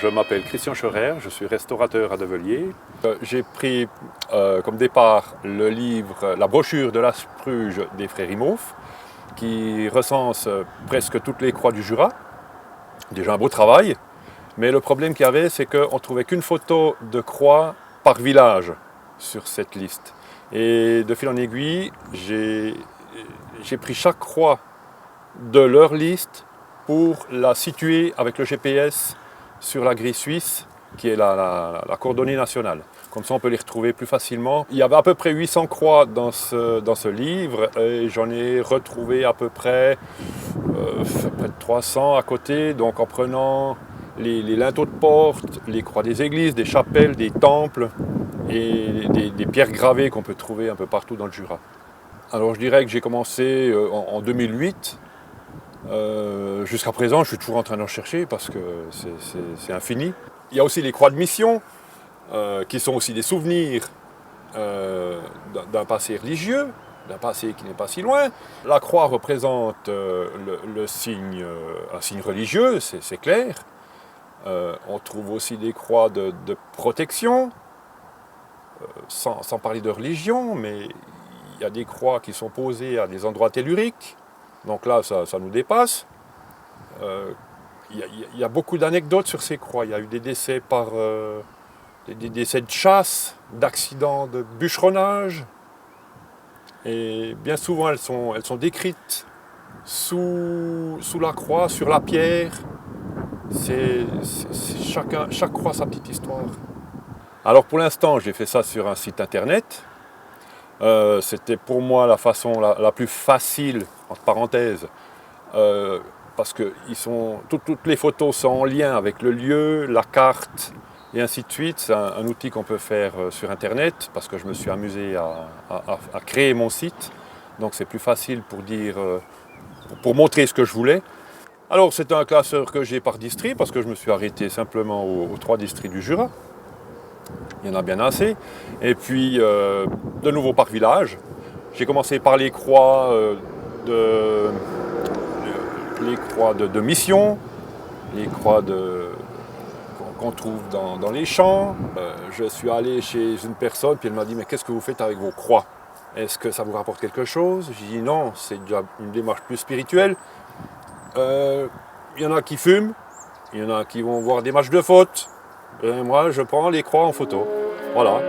je m'appelle Christian Scherer, je suis restaurateur à Develier. J'ai pris comme départ le livre, la brochure de l'Aspruge des frères Imhoff, qui recense presque toutes les croix du Jura. Déjà un beau travail, mais le problème qu'il y avait, c'est qu'on ne trouvait qu'une photo de croix par village sur cette liste. Et de fil en aiguille, j'ai pris chaque croix de leur liste pour la situer avec le GPS sur la grille suisse, qui est la coordonnée nationale. Comme ça, on peut les retrouver plus facilement. Il y avait à peu près 800 croix dans ce livre, et j'en ai retrouvé à peu près près de 300 à côté. Donc en prenant les linteaux de porte, les croix des églises, des chapelles, des temples et des pierres gravées qu'on peut trouver un peu partout dans le Jura. Alors je dirais que j'ai commencé en 2008. Jusqu'à présent, je suis toujours en train d'en chercher parce que c'est infini. Il y a aussi les croix de mission, qui sont aussi des souvenirs d'un passé religieux, d'un passé qui n'est pas si loin. La croix représente un signe religieux, c'est clair. On trouve aussi des croix de protection, sans parler de religion, mais il y a des croix qui sont posées à des endroits telluriques. Donc là, ça nous dépasse. Il y a beaucoup d'anecdotes sur ces croix. Il y a eu des décès des décès de chasse, d'accidents de bûcheronnage. Et bien souvent, elles sont décrites sous la croix, sur la pierre. Chaque croix a sa petite histoire. Alors pour l'instant, j'ai fait ça sur un site internet. C'était pour moi la façon la plus facile, entre parenthèses, parce que toutes les photos sont en lien avec le lieu, la carte et ainsi de suite. C'est un outil qu'on peut faire sur internet, parce que je me suis amusé à créer mon site. Donc c'est plus facile pour montrer ce que je voulais. Alors c'est un classeur que j'ai par district, parce que je me suis arrêté simplement aux 3 districts du Jura. Il y en a bien assez. Et puis, de nouveau par village. J'ai commencé par les croix de mission, les croix qu'on trouve dans les champs. Je suis allé chez une personne, puis elle m'a dit « Mais qu'est-ce que vous faites avec vos croix? Est-ce que ça vous rapporte quelque chose ?» J'ai dit « Non, c'est déjà une démarche plus spirituelle. » Il y en a qui fument, il y en a qui vont voir des matchs de foot. Et moi, je prends les croix en photo. Voilà.